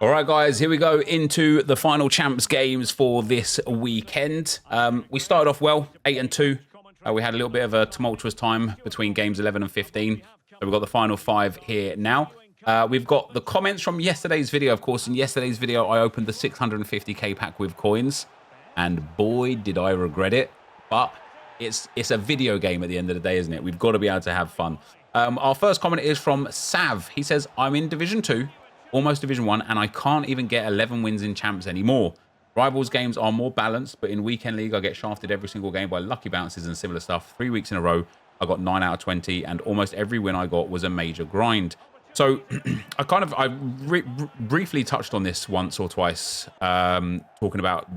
All right, guys, here we go into the final champs games for this weekend. We started off well, 8-2. We had a little bit of a tumultuous time between games 11 and 15. So we've got the final 5 here now. We've got the comments from yesterday's video, of course. In yesterday's video, I opened the 650k pack with coins. And boy, did I regret it. But it's a video game at the end of the day, isn't it? We've got to be able to have fun. Our first comment is from Sav. He says, I'm in Division 2. Almost Division 1, and I can't even get 11 wins in champs anymore. Rivals games are more balanced, but in Weekend League, I get shafted every single game by lucky bounces and similar stuff. 3 weeks in a row, I got 9 out of 20, and almost every win I got was a major grind. So I briefly touched on this once or twice, talking about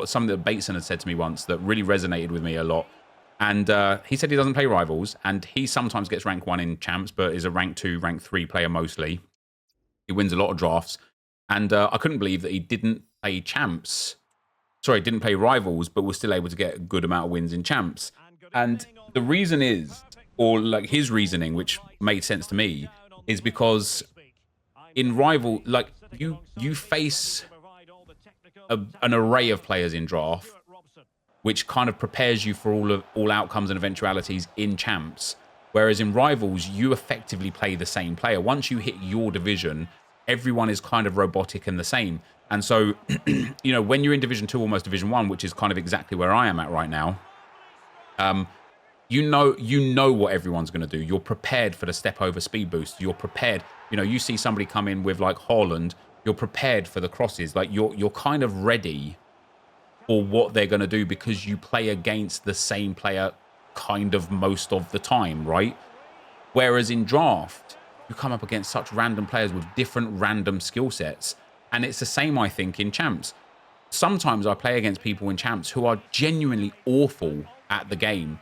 something that Bateson had said to me once that really resonated with me a lot. And he said he doesn't play Rivals, and he sometimes gets rank 1 in champs, but is a rank 2, rank 3 player mostly. He wins a lot of drafts. And I couldn't believe that he didn't play champs. Sorry, didn't play Rivals, but was still able to get a good amount of wins in champs. And the reason is, or like his reasoning, which made sense to me, is because in Rival, like you face an array of players in draft, which kind of prepares you for all outcomes and eventualities in champs. Whereas in Rivals, you effectively play the same player. Once you hit your division, everyone is kind of robotic and the same. And so, you know, when you're in Division 2, almost Division 1, which is kind of exactly where I am at right now, you know what everyone's going to do. You're prepared for the step over speed boost. You're prepared. You know, you see somebody come in with like Haaland, you're prepared for the crosses. Like you're kind of ready for what they're going to do because you play against the same player kind of most of the time, right? Whereas in draft, you come up against such random players with different random skill sets. And it's the same, I think, in champs. Sometimes I play against people in champs who are genuinely awful at the game,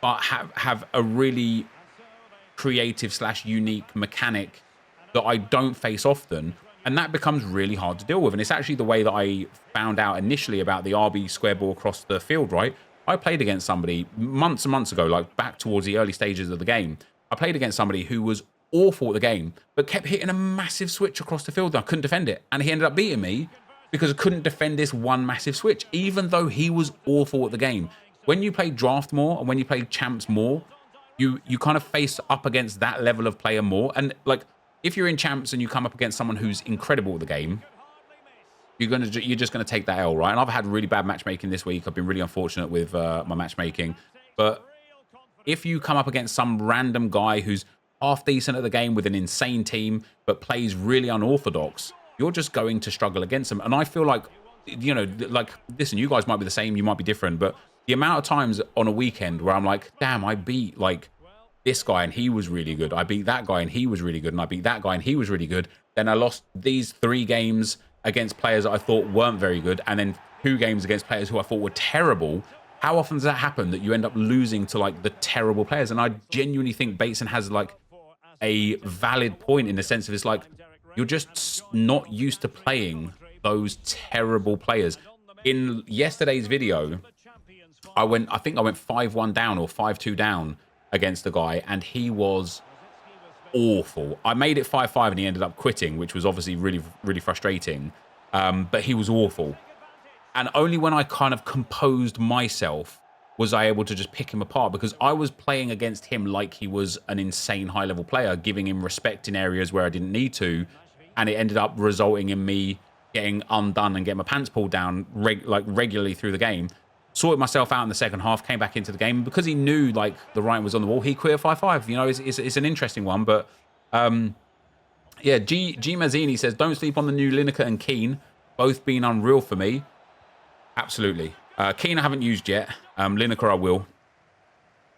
but have a really creative / unique mechanic that I don't face often. And that becomes really hard to deal with. And it's actually the way that I found out initially about the RB square ball across the field, right? I played against somebody months and months ago, like back towards the early stages of the game. I played against somebody who was awful at the game, but kept hitting a massive switch across the field and I couldn't defend it. And he ended up beating me because I couldn't defend this one massive switch, even though he was awful at the game. When you play draft more and when you play champs more, you kind of face up against that level of player more. And like, if you're in champs and you come up against someone who's incredible at the game, you're just gonna take that L, right? And I've had really bad matchmaking this week. I've been really unfortunate with my matchmaking. But if you come up against some random guy who's half decent at the game with an insane team, but plays really unorthodox, you're just going to struggle against them. And I feel like, you know, like, listen, you guys might be the same, you might be different, but the amount of times on a weekend where I'm like, damn, I beat like this guy and he was really good. I beat that guy and he was really good. And I beat that guy and he was really good. Then I lost these 3 games against players that I thought weren't very good, and then 2 games against players who I thought were terrible. How often does that happen that you end up losing to like the terrible players? And I genuinely think Bateson has like a valid point in the sense of it's like you're just not used to playing those terrible players. In yesterday's video, I think I went 5-1 down or 5-2 down against a guy, and he was awful. I made it 5-5 and he ended up quitting, which was obviously really, really frustrating. But he was awful. And only when I kind of composed myself was I able to just pick him apart, because I was playing against him like he was an insane high-level player, giving him respect in areas where I didn't need to. And it ended up resulting in me getting undone and getting my pants pulled down regularly through the game. Sorted myself out in the second half, came back into the game. Because he knew like the writing was on the wall, he quit at 5-5. You know, it's an interesting one. But yeah, G Mazzini says, don't sleep on the new Lineker and Keane. Both been unreal for me. Absolutely. Keane I haven't used yet. Lineker I will.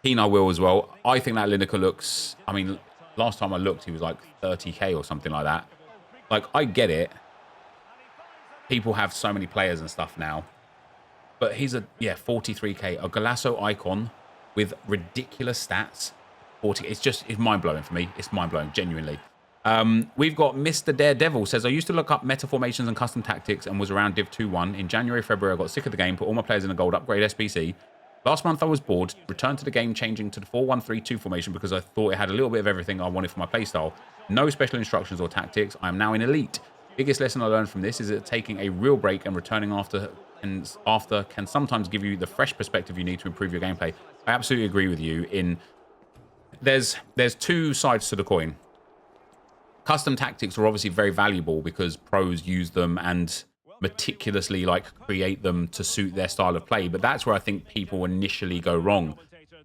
Keane I will as well. I think that Lineker looks... I mean, last time I looked, he was like 30k or something like that. Like, I get it. People have so many players and stuff now. But he's 43k. A Golasso icon with ridiculous stats. 40. It's mind-blowing for me. It's mind-blowing, genuinely. We've got Mr. Daredevil says, I used to look up meta formations and custom tactics and was around Div 2-1. In January, February, I got sick of the game, put all my players in a gold upgrade SPC. Last month, I was bored, returned to the game changing to the 4-1-3-2 formation because I thought it had a little bit of everything I wanted for my playstyle. No special instructions or tactics. I am now in Elite. Biggest lesson I learned from this is that taking a real break and returning after can sometimes give you the fresh perspective you need to improve your gameplay. I absolutely agree with you. There's two sides to the coin. Custom tactics are obviously very valuable because pros use them and meticulously create them to suit their style of play. But that's where I think people initially go wrong.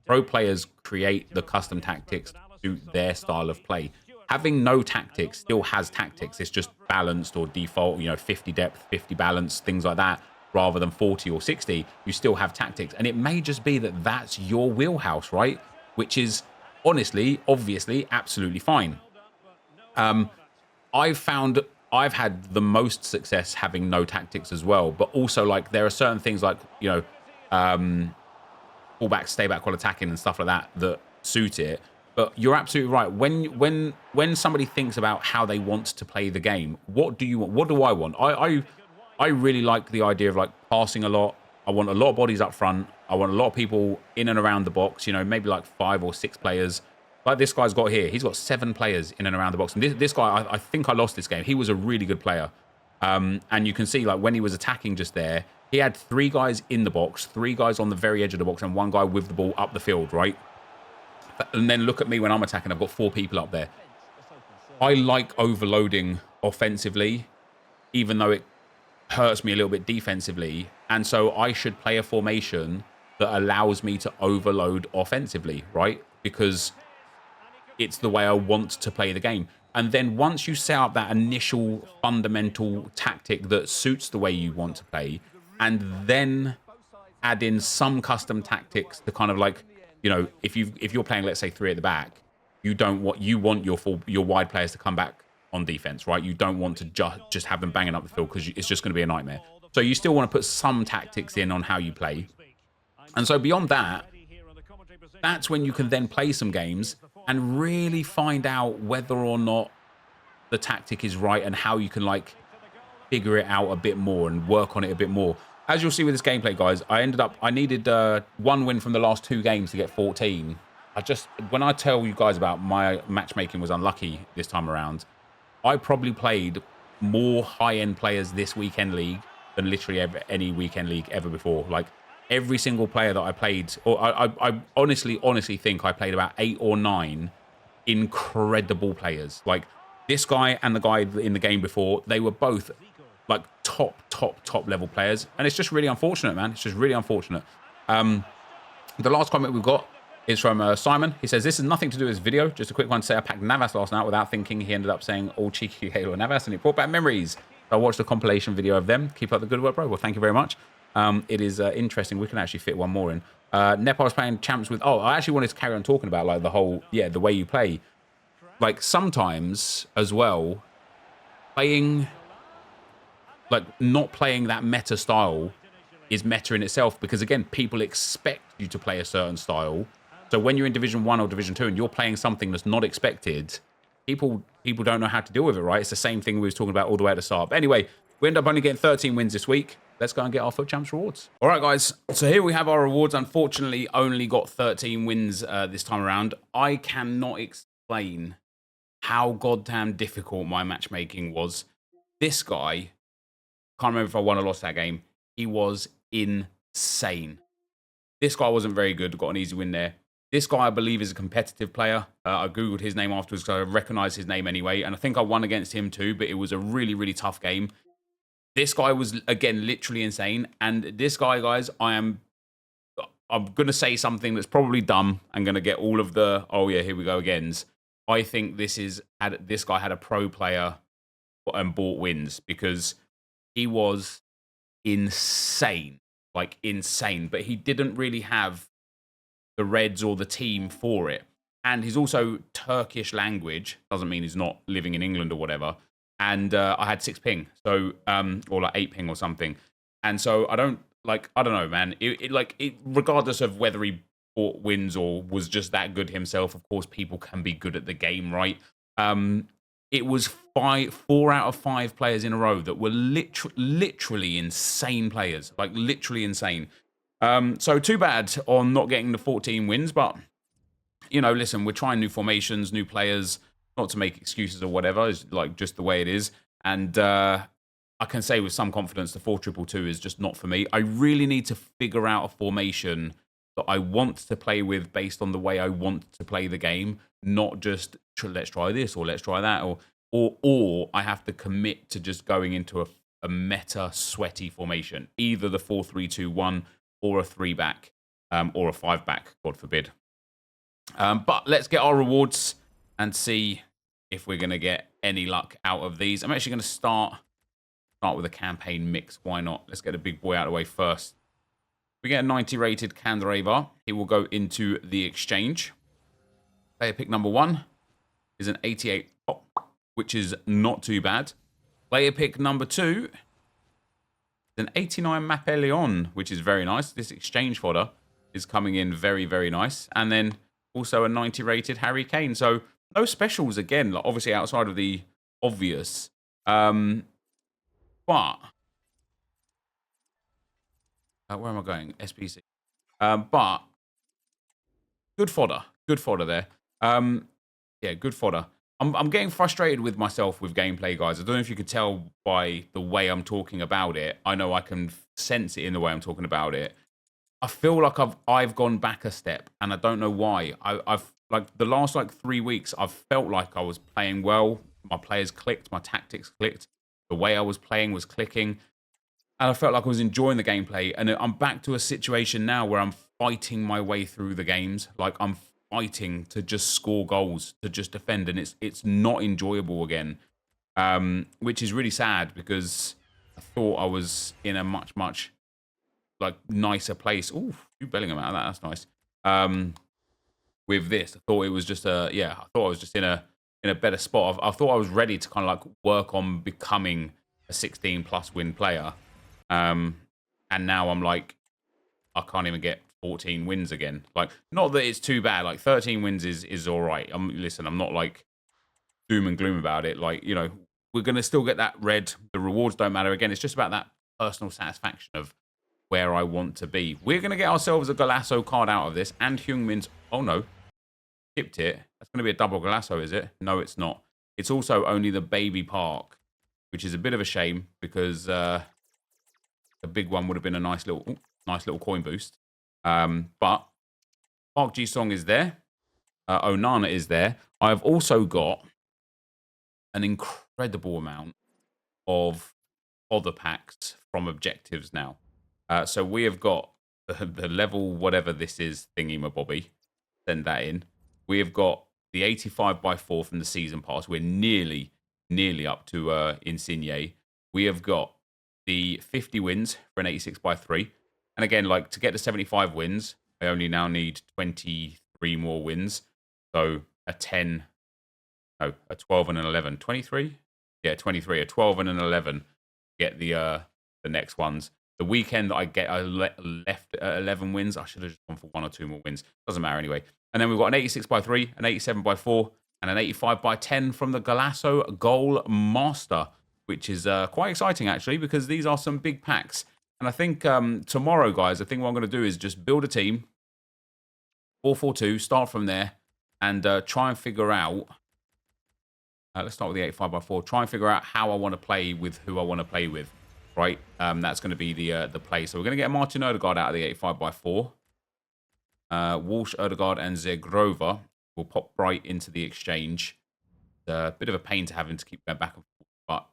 Pro players create the custom tactics to suit their style of play. Having no tactics still has tactics. It's just balanced or default, 50 depth, 50 balance, things like that, rather than 40 or 60. You still have tactics. And it may just be that that's your wheelhouse, right? Which is honestly, obviously, absolutely fine. I've had the most success having no tactics as well, but also there are certain things fullback, stay back while attacking and stuff like that suit it. But you're absolutely right. When somebody thinks about how they want to play the game, what do you want? What do I want? I really like the idea of passing a lot. I want a lot of bodies up front. I want a lot of people in and around the box. Maybe 5 or 6 players. Like this guy's got here. He's got 7 players in and around the box. And this guy, I think I lost this game. He was a really good player. And you can see when he was attacking just there, he had 3 guys in the box, 3 guys on the very edge of the box, and 1 guy with the ball up the field, right? And then look at me when I'm attacking. I've got 4 people up there. I like overloading offensively, even though it hurts me a little bit defensively. And so I should play a formation that allows me to overload offensively, right? Because it's the way I want to play the game. And then once you set up that initial fundamental tactic that suits the way you want to play, and then add in some custom tactics to kind of if you're playing, let's say 3 at the back, you want your wide players to come back on defense, right? You don't want to just have them banging up the field because it's just going to be a nightmare. So you still want to put some tactics in on how you play. And so beyond that, that's when you can then play some games and really find out whether or not the tactic is right and how you can figure it out a bit more and work on it a bit more. As you'll see with this gameplay, guys, I needed 1 win from the last 2 games to get 14. When I tell you guys about my matchmaking was unlucky this time around, I probably played more high-end players this weekend league than literally any weekend league ever before. Every single player that I played, or I honestly think I played about 8 or 9 incredible players. This guy and the guy in the game before, they were both top level players. And it's just really unfortunate, man. It's just really unfortunate. The last comment we've got is from Simon. He says, this is nothing to do with this video. Just a quick one to say I packed Navas last night without thinking. He ended up saying all cheeky Halo Navas and it brought back memories. So I watched a compilation video of them. Keep up the good work, bro. Well, thank you very much. It is interesting. We can actually fit one more in. Nep, I was playing champs with... Oh, I actually wanted to carry on talking about the whole... Yeah, the way you play. Sometimes as well, playing... not playing that meta style is meta in itself because, again, people expect you to play a certain style. So when you're in Division 1 or Division 2 and you're playing something that's not expected, people don't know how to deal with it, right? It's the same thing we was talking about all the way at the start. But anyway, we end up only getting 13 wins this week. Let's go and get our FUT Champs rewards. All right, guys. So here we have our rewards. Unfortunately, only got 13 wins this time around. I cannot explain how goddamn difficult my matchmaking was. This guy... Can't remember if I won or lost that game. He was insane. This guy wasn't very good. Got an easy win there. This guy, I believe, is a competitive player. I Googled his name afterwards because I recognized his name anyway. And I think I won against him too, but it was a really, really tough game. This guy was, again, literally insane. And this guy, guys, I'm going to say something that's probably dumb. I'm going to get all of the, oh yeah, here we go agains. I think this guy had a pro player and bought wins because... He was insane, insane, but he didn't really have the Reds or the team for it. And he's also Turkish language, doesn't mean he's not living in England or whatever. And I had 6 ping, so or 8 ping or something. And so I don't know, man. Regardless of whether he bought wins or was just that good himself, of course, people can be good at the game, right? It was 4 out of 5 players in a row that were literally insane players, literally insane. So too bad on not getting the 14 wins, but listen, we're trying new formations, new players, not to make excuses or whatever. It's just the way it is. And I can say with some confidence the 4-2-2 is just not for me. I really need to figure out a formation that I want to play with based on the way I want to play the game, not just let's try this or let's try that, or I have to commit to just going into a meta sweaty formation, either the 4-3-2-1 or a 3-back or a 5-back, God forbid. But let's get our rewards and see if we're going to get any luck out of these. I'm actually going to start with a campaign mix. Why not? Let's get a big boy out of the way first. We get a 90 rated Kandreva. He will go into the exchange. Player pick number 1 is an 88 pop, which is not too bad. Player pick number 2 is an 89 Mapeleon, which is very nice. This exchange fodder is coming in very, very nice. And then also a 90 rated Harry Kane. So no specials again, like obviously outside of the obvious. But where am I going? SPC. But good fodder there. Yeah, good fodder. I'm getting frustrated with myself with gameplay, guys. I don't know if you could tell by the way I'm talking about it. I know I can sense it in the way I'm talking about it. I feel like I've gone back a step, and I don't know why. I've like the last 3 weeks, I've felt like I was playing well. My players clicked, my tactics clicked, the way I was playing was clicking, and I felt like I was enjoying the gameplay. And I'm back to a situation now where I'm fighting my way through the games. Like I'm fighting to just score goals, to just defend, and it's not enjoyable again, which is really sad because I thought I was in a much nicer place. Ooh, you Bellingham out of that. That's nice. With this, I thought it was just I thought I was just in a better spot. I thought I was ready to kind of work on becoming a 16+ win player. And now I'm like, I can't even get 14 wins again. Like, not that it's too bad. Like 13 wins is all right. Listen, I'm not like doom and gloom about it. Like, you know, we're going to still get that red. The rewards don't matter. Again, it's just about that personal satisfaction of where I want to be. We're going to get ourselves a Golasso card out of this, and Heung-min's, oh no, skipped it. That's going to be a double Golasso, is it? No, it's not. It's also only the Baby Park, which is a bit of a shame because a big one would have been a nice little coin boost. But Park Ji-sung is there. Onana is there. I've also got an incredible amount of other packs from objectives now. So we have got the level, whatever this is, thingy my bobby. Send that in. We have got the 85x4 from the season pass. We're nearly up to Insigne. We have got the 50 wins for an 86x3. And again, like to get to 75 wins, I only now need 23 more wins. So a 12 and an 11. 23? Yeah, 23. A 12 and an 11 get the next ones. The weekend that I left at 11 wins, I should have just gone for 1 or 2 more wins. Doesn't matter anyway. And then we've got an 86x3, an 87x4, and an 85x10 from the Golasso Goal Master, which is quite exciting actually because these are some big packs. And I think tomorrow, guys, I think what I'm going to do is just build a team, 4-4-2, start from there, and try and figure out. Let's start with the 85x4. Try and figure out how I want to play with who I want to play with. Right, that's going to be the play. So we're going to get Martin Odegaard out of the 85x4. Walsh, Odegaard, and Zegrova will pop right into the exchange. A bit of a pain to have him to keep going back and forth, but at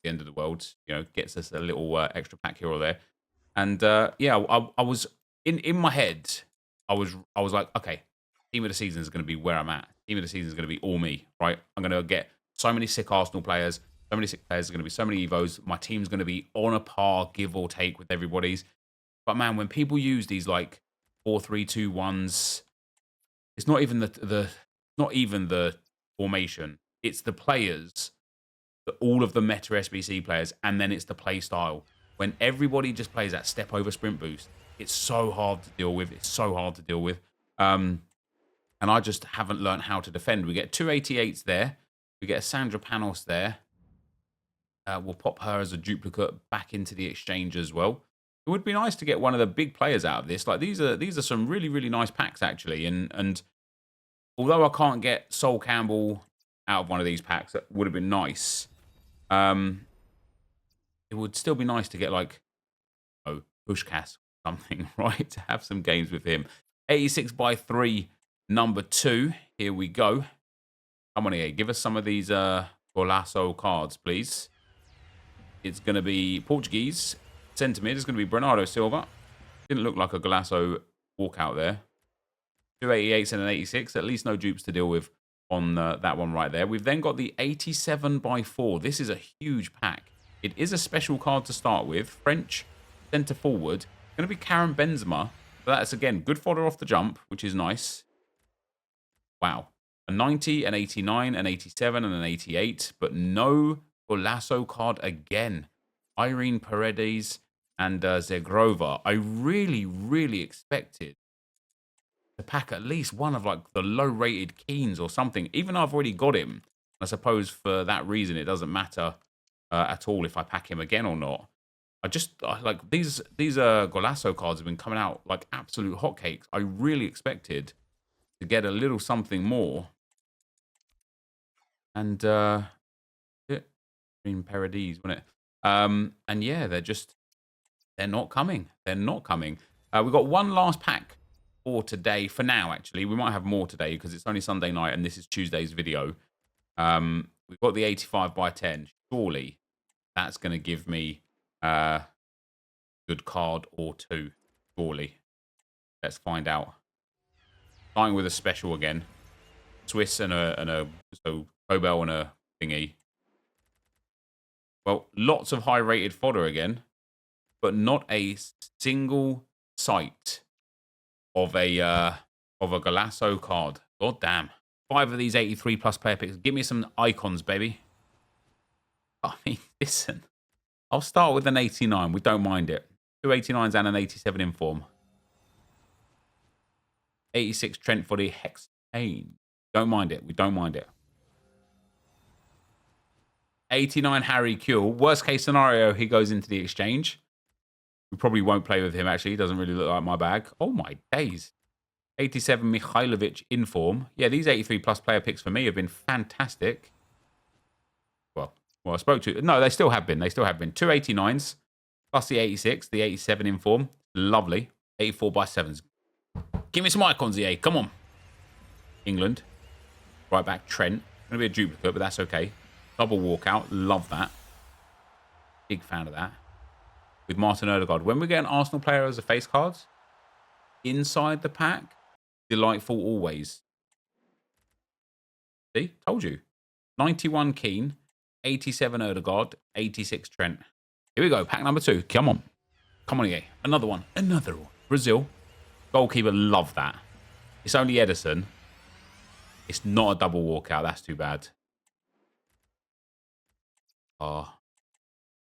the end of the world, you know, gets us a little extra pack here or there. And yeah, I was in my head. I was like, okay, team of the season is going to be where I'm at. Team of the season is going to be all me. Right, I'm going to get so many sick Arsenal players. So many sick players. There's going to be so many Evos. My team's going to be on a par, give or take, with everybody's. But man, when people use these like 4-3-2-1s, it's not even the formation. It's the players, all of the meta SBC players, and then it's the play style. When everybody just plays that step over sprint boost, it's so hard to deal with. It's so hard to deal with. And I just haven't learned how to defend. We get 2 88s there. We get a Sandra Panos there. We'll pop her as a duplicate back into the exchange as well. It would be nice to get one of the big players out of this. Like these are some really, really nice packs actually. And although I can't get Sol Campbell out of one of these packs, that would have been nice. It would still be nice to get like, oh, Pushkas or something, right? To have some games with him. 86 by 3, number 2. Here we go. Come on here. Give us some of these Golasso cards, please. It's going to be Portuguese. Centre mid is going to be Bernardo Silva. Didn't look like a Golasso walkout there. 288s and an 86. At least no dupes to deal with on that one right there. We've then got the 87 by 4. This is a huge pack. It is a special card to start with. French centre forward. Going to be Karim Benzema. So that's, again, good fodder off the jump, which is nice. Wow. A 90, an 89, an 87, and an 88. But no Golasso card again. Irene Paredes and Zegrova. I really, really expected to pack at least one of like the low-rated Keens or something. Even though I've already got him, I suppose for that reason it doesn't matter at all if I pack him again or not. I like these Golasso cards have been coming out like absolute hotcakes. I really expected to get a little something more. And Green Paradise, wasn't it? And yeah, they're not coming. They're not coming. We've got one last pack for today. For now, actually, we might have more today because it's only Sunday night and this is Tuesday's video. We've got the 85 by 10. Surely that's going to give me a good card or two. Surely. Let's find out. Starting with a special again. Swiss and a Cobel and a thingy. Well, lots of high-rated fodder again, but not a single sight of a Golasso card. God damn. 5 of these 83 plus player picks. Give me some icons, baby. I mean, listen. I'll start with an 89. We don't mind it. 2 89s and an 87 in form. 86 Trent for the Hexane. Don't mind it. We don't mind it. 89 Harry Kuehl. Worst case scenario, he goes into the exchange. We probably won't play with him, actually. He doesn't really look like my bag. Oh, my days. 87 Mihailovic in form. Yeah, these 83 plus player picks for me have been fantastic. Well, I spoke to... No, they still have been. They still have been. 2 89s plus the 86, the 87 in form. Lovely. 84 by 7s. Give me some icons, EA. Come on. England. Right back, Trent. Going to be a duplicate, but that's okay. Double walkout. Love that. Big fan of that. With Martin Odegaard. When we get an Arsenal player as a face card, inside the pack, delightful always. See? Told you. 91 Keane, 87 Odegaard, 86 Trent. Here we go. Pack number 2. Come on. Come on, EA. Another one. Another one. Brazil. Goalkeeper. Love that. It's only Edison. It's not a double walkout. That's too bad. Oh.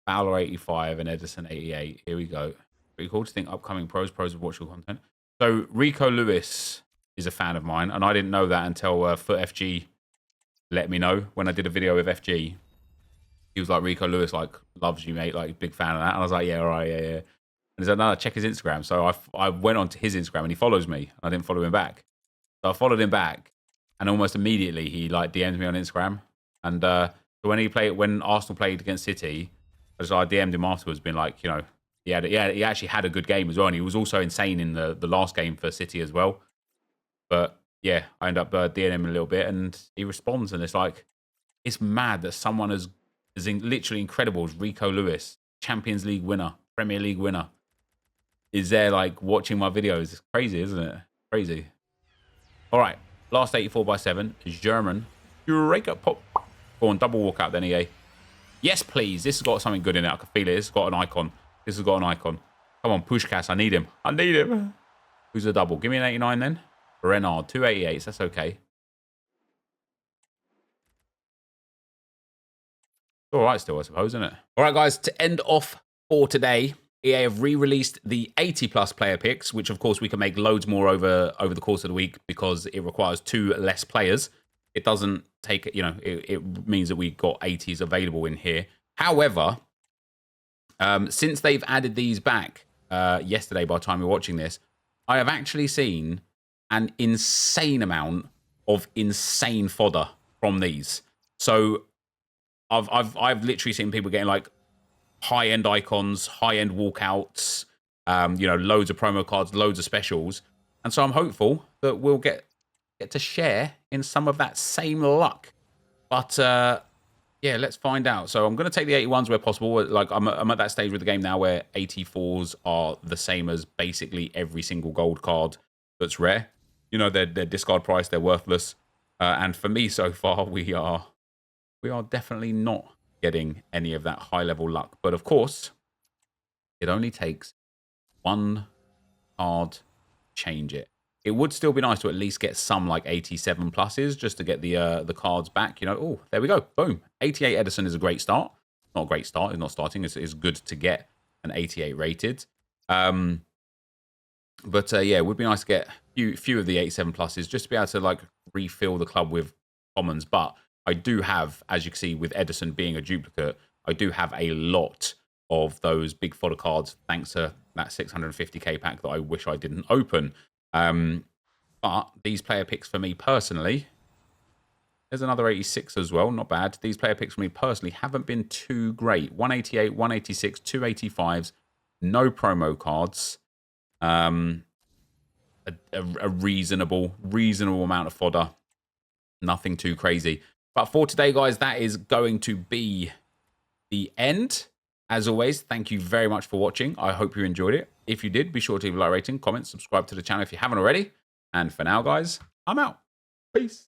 Fowler 85 and Edison 88. Here we go. Pretty cool to think upcoming pros with watchable content. So Rico Lewis is a fan of mine, and I didn't know that until FUT FG let me know when I did a video with FG. He was like, Rico Lewis like loves you, mate, like big fan of that. And I was like, yeah, all right, yeah. And he's like, no, check his Instagram. So I went on to his Instagram and he follows me. I didn't follow him back. So I followed him back, and almost immediately he like DM'd me on Instagram. And so when Arsenal played against City, as I DM'd him afterwards, being like, you know, he actually had a good game as well, and he was also insane in the last game for City as well. But yeah, I end up DMing him a little bit, and he responds, and it's like, it's mad that someone as literally incredible as Rico Lewis, Champions League winner, Premier League winner, is there like watching my videos. It's crazy, isn't it? Crazy. All right, last 84 by 7 is German. Eureka pop. Go on, double walkout then, EA. Yes, please. This has got something good in it. I can feel it. This has got an icon. This has got an icon. Come on, Pushkas. I need him. I need him. Who's a double? Give me an 89 then. Renard, 2 88s. That's okay. All right still, I suppose, isn't it? All right, guys. To end off for today, EA have re-released the 80-plus player picks, which, of course, we can make loads more over the course of the week because it requires 2 less players. It doesn't take, you know, it means that we've got 80s available in here. However, since they've added these back yesterday by the time you're watching this, I have actually seen an insane amount of insane fodder from these. So I've literally seen people getting like high-end icons, high-end walkouts, you know, loads of promo cards, loads of specials. And so I'm hopeful that we'll get to share in some of that same luck. But yeah, let's find out. So I'm going to take the 81s where possible. Like I'm at that stage with the game now where 84s are the same as basically every single gold card that's rare. You know, their discard price, they're worthless. And for me so far, we are definitely not getting any of that high-level luck. But of course, it only takes one card to change it. It would still be nice to at least get some like 87 pluses just to get the cards back. You know, oh, there we go. Boom. 88 Edison is a great start. Not a great start. It's not starting. It's good to get an 88 rated. But yeah, it would be nice to get few of the 87 pluses just to be able to like refill the club with commons. But I do have, as you can see, with Edison being a duplicate, I do have a lot of those big fodder cards thanks to that 650k pack that I wish I didn't open. But these player picks for me personally, there's another 86 as well, not bad. These player picks for me personally haven't been too great. 188, 186, 285s, no promo cards. A reasonable amount of fodder. Nothing too crazy. But for today, guys, that is going to be the end. As always, thank you very much for watching. I hope you enjoyed it. If you did, be sure to leave a like rating, comment, subscribe to the channel if you haven't already. And for now, guys, I'm out. Peace.